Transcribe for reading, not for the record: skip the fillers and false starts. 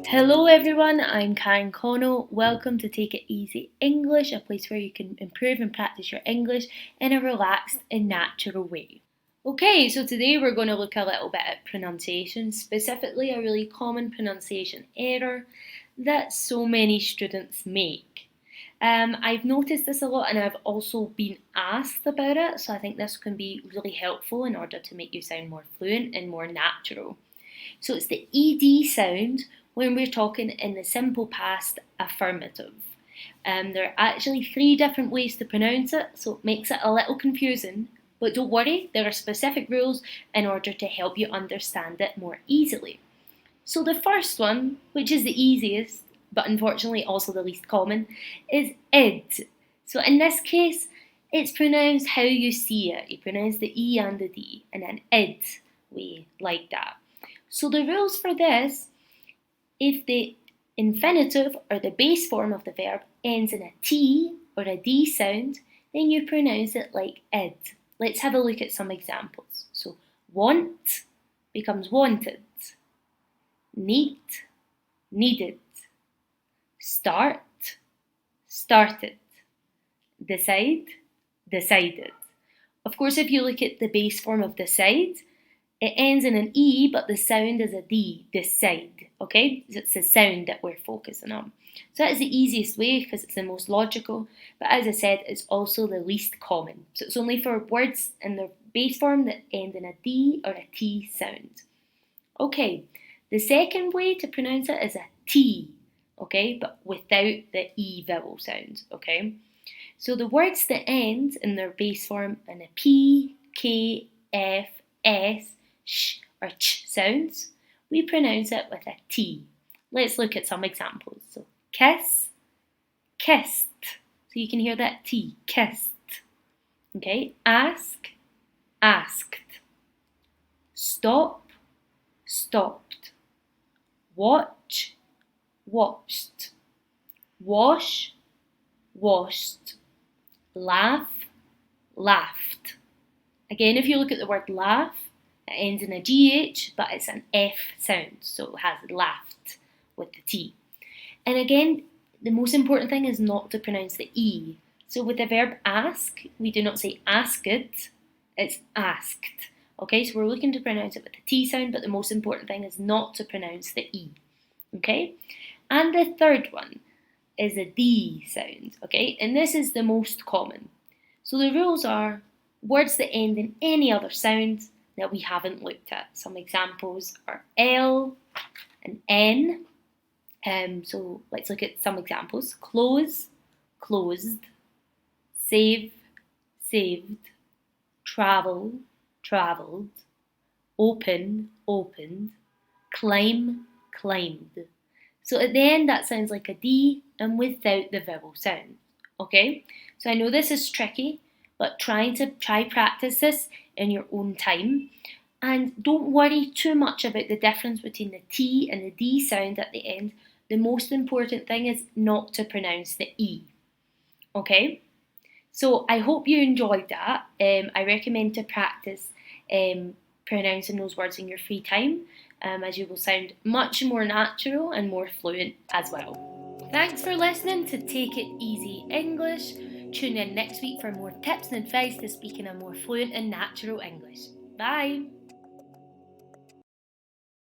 Hello everyone, I'm Karen Connel. Welcome to Take It Easy English, a place where you can improve and practice your English in a relaxed and natural way. Okay, so today we're going to look a little bit at pronunciation, specifically a really common pronunciation error that so many students make. I've noticed this a lot and I've also been asked about it, so I think this can be really helpful in order to make you sound more fluent and more natural. So it's the ED sound when we're talking in the simple past affirmative. There are actually 3 different ways to pronounce it, so it makes it a little confusing. But don't worry, there are specific rules in order to help you understand it more easily. So the first one, which is the easiest, but unfortunately also the least common, is id. So in this case, it's pronounced how you see it. You pronounce the E and the D in an id way, like that. So the rules for this, if the infinitive or the base form of the verb ends in a T or a D sound, then you pronounce it like id. Let's have a look at some examples. So want becomes wanted, need, needed, start, started, decide, decided. Of course, if you look at the base form of decide, it ends in an E, but the sound is a D, decide, okay? So it's the sound that we're focusing on. So that is the easiest way because it's the most logical, but as I said, it's also the least common. So it's only for words in their base form that end in a D or a T sound. Okay, the second way to pronounce it is a T, okay, but without the E vowel sound, okay? So the words that end in their base form in a P, K, F, S, sh or ch sounds, we pronounce it with a T. Let's look at some examples. So kiss, kissed. So you can hear that T, kissed. Okay, ask, asked. Stop, stopped. Watch, watched. Wash, washed. Laugh, laughed. Again, if you look at the word laugh, it ends in a GH, but it's an F sound, so it has laughed with the T. And again, the most important thing is not to pronounce the E. So with the verb ask, we do not say asked, it's asked. Okay, so we're looking to pronounce it with the T sound, but the most important thing is not to pronounce the E. Okay, and the third one is the D sound. Okay, and this is the most common. So the rules are words that end in any other sound that we haven't looked at. Some examples are L and N. So let's look at some examples. Close, closed. Save, saved. Travel, travelled. Open, opened. Climb, climbed. So at the end that sounds like a D and without the vowel sound. Okay? So I know this is tricky, but try practice this in your own time. And don't worry too much about the difference between the T and the D sound at the end. The most important thing is not to pronounce the E. Okay? So I hope you enjoyed that. I recommend to practice pronouncing those words in your free time, as you will sound much more natural and more fluent as well. Thanks for listening to Take It Easy English. Tune in next week for more tips and advice to speak in a more fluent and natural English. Bye!